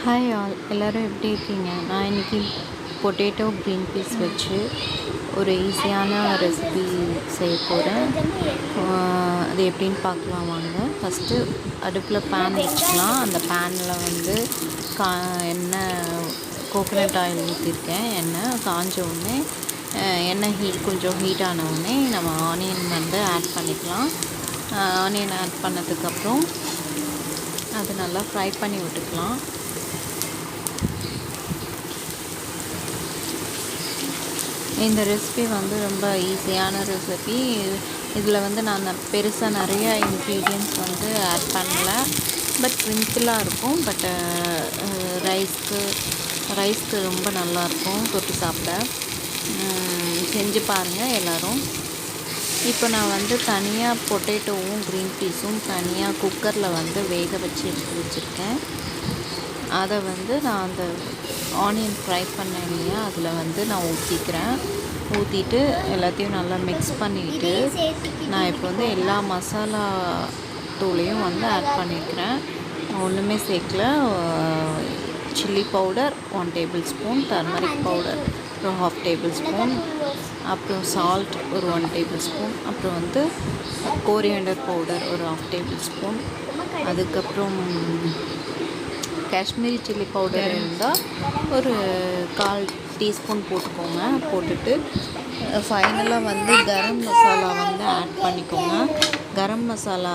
Hi all, எல்லோரும் எப்படி இருக்கீங்க? நான் இன்றைக்கி பொட்டேட்டோ க்ரீன் பீஸ் வச்சு ஒரு ஈஸியான ரெசிபி செய்ய போகிறேன். அது எப்படின்னு பார்க்கலாம் வாங்க. ஃபஸ்ட்டு அடுப்பில் பேன் வச்சுக்கலாம். அந்த பேனில் வந்து எண்ணெய் கோகோனட் ஆயில் ஊற்றிருக்கேன். எண்ணெய் காஞ்ச உடனே எண்ணெய் கொஞ்சம் ஹீட் ஆன உடனே நம்ம ஆனியன் வந்து ஆட் பண்ணிக்கலாம். ஆனியன் ஆட் பண்ணதுக்கப்புறம் அது நல்லா ஃப்ரை பண்ணி விட்டுக்கலாம். இந்த ரெசிபி வந்து ரொம்ப ஈஸியான ரெசிபி. இதில் வந்து நான் பெருசாக நிறைய இன்க்ரீடியன்ட்ஸ் வந்து ஆட் பண்ணல. பட் சிம்பிளாக இருக்கும். பட் ரைஸ்க்கு ரொம்ப நல்லாயிருக்கும் தொட்டு சாப்பிட. செஞ்சு பாருங்கள் எல்லோரும். இப்போ நான் வந்து தனியாக பொட்டேட்டோவும் க்ரீன் பீஸும் தனியாக குக்கரில் வந்து வேக வச்சு எடுத்து வச்சுருக்கேன். அதை வந்து நான் அந்த ஆனியன் ஃப்ரை பண்ணேன் இல்லையா, அதில் வந்து நான் ஊற்றிட்டு எல்லாத்தையும் நல்லா மிக்ஸ் பண்ணிவிட்டு நான் இப்போ வந்து எல்லா மசாலா தூளையும் வந்து ஆட் பண்ணிக்கிறேன். ஒன்றுமே சேர்க்கல. Chilli powder 1 table spoon, turmeric powder ஒரு 1/2 டேபிள் ஸ்பூன், அப்புறம் சால்ட் ஒரு 1 டேபிள் ஸ்பூன், அப்புறம் வந்து கோரியண்டர் பவுடர் ஒரு 1/2 டேபிள் ஸ்பூன், அதுக்கப்புறம் காஷ்மீரி சில்லி பவுடர் இருந்தால் ஒரு 1/4 டீஸ்பூன் போட்டுக்கோங்க. போட்டுட்டு ஃபைனலாக வந்து கரம் மசாலா வந்து ஆட் பண்ணிக்கோங்க. கரம் மசாலா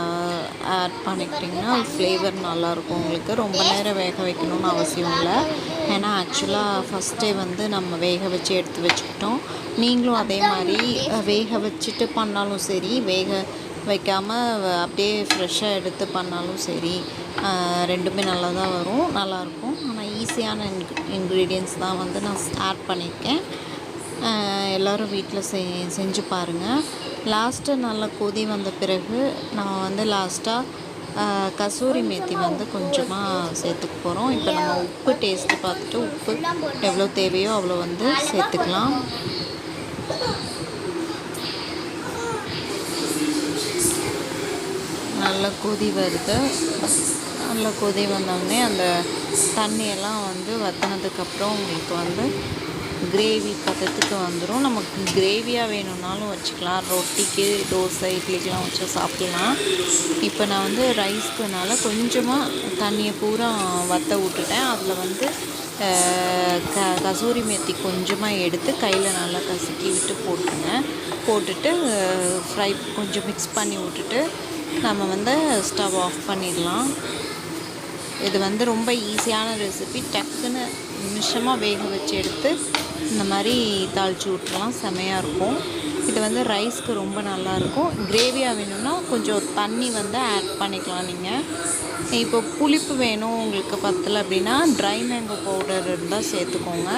ஆட் பண்ணிக்கிட்டிங்கன்னா ஃப்ளேவர் நல்லாயிருக்கும் உங்களுக்கு. ரொம்ப நேரம் வேக வைக்கணும்னு அவசியம் இல்லை. ஏன்னா ஆக்சுவலாக ஃபஸ்ட்டே வந்து நம்ம வேக வச்சு எடுத்து வச்சுக்கிட்டோம். நீங்களும் அதே மாதிரி வேக வச்சுட்டு பண்ணாலும் சரி, வேக வைக்காமல் அப்படியே ஃப்ரெஷ்ஷாக எடுத்து பண்ணாலும் சரி, ரெண்டுமே நல்லா தான் வரும், நல்லாயிருக்கும். ஆனால் ஈஸியான இன்க்ரீடியன்ட்ஸ் தான் வந்து நான் ஆட் பண்ணியிருக்கேன். எல்லோரும் வீட்டில் செஞ்சு பாருங்கள். லாஸ்ட்டு நல்லா கொதி வந்த பிறகு நான் வந்து லாஸ்ட்டாக கசூரி மேத்தி வந்து கொஞ்சமாக சேர்த்துக்க போகிறோம். இப்போ நம்ம உப்பு டேஸ்ட்டு பார்த்துட்டு உப்பு எவ்வளோ தேவையோ அவ்வளோ வந்து சேர்த்துக்கலாம். நல்லா கொதி வருது. நல்லா கொதி வந்தோடனே அந்த தண்ணியெல்லாம் வந்து வற்றினதுக்கப்புறம் உங்களுக்கு வந்து கிரேவி பதத்துக்கு வந்துடும். நமக்கு கிரேவியாக வேணும்னாலும் வச்சுக்கலாம். ரொட்டிக்கு, தோசை, இட்லிக்கெலாம் வச்சு சாப்பிட்லாம். இப்போ நான் வந்து ரைஸ்க்குனால கொஞ்சமாக தண்ணியை பூரா வற்ற விட்டுட்டேன். அதில் வந்து கசூரி மேத்தி கொஞ்சமாக எடுத்து கையில் நல்லா கசக்கி விட்டு போட்டுட்டு ஃப்ரை கொஞ்சம் மிக்ஸ் பண்ணி விட்டுட்டு நம்ம வந்து ஸ்டவ் ஆஃப் பண்ணிடலாம். இது வந்து ரொம்ப ஈஸியான ரெசிபி. டக்குன்னு நிமிஷமாக வேக வச்சு எடுத்து இந்த மாதிரி தாளித்து விட்டுலாம், செமையாக இருக்கும். இது வந்து ரைஸ்க்கு ரொம்ப நல்லாயிருக்கும். கிரேவியாக வேணும்னா கொஞ்சம் தண்ணி வந்து ஆட் பண்ணிக்கலாம். நீங்கள் இப்போ புளிப்பு வேணும் உங்களுக்கு பத்தலை அப்படின்னா ட்ரை மேங்கோ பவுடர் இருந்தால் சேர்த்துக்கோங்க.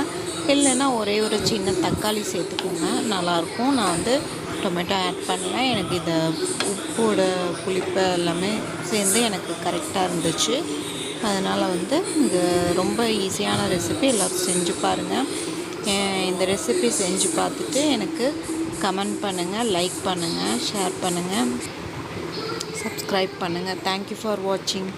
இல்லைன்னா ஒரே ஒரு சின்ன தக்காளி சேர்த்துக்கோங்க, நல்லாயிருக்கும். நான் வந்து டொமேட்டோ ஆட் பண்ணல. எனக்கு இந்த உப்போட புளிப்பு எல்லாமே சேர்ந்து எனக்கு கரெக்டாக இருந்துச்சு. அதனால் வந்து இது ரொம்ப ஈஸியான ரெசிபி. எல்லோரும் செஞ்சு பாருங்கள். இந்த ரெசிபி செஞ்சு பார்த்துட்டு எனக்கு கமெண்ட் பண்ணுங்கள், லைக் பண்ணுங்கள், ஷேர் பண்ணுங்கள், சப்ஸ்கிரைப் பண்ணுங்கள். தேங்க்யூ ஃபார் வாட்சிங்.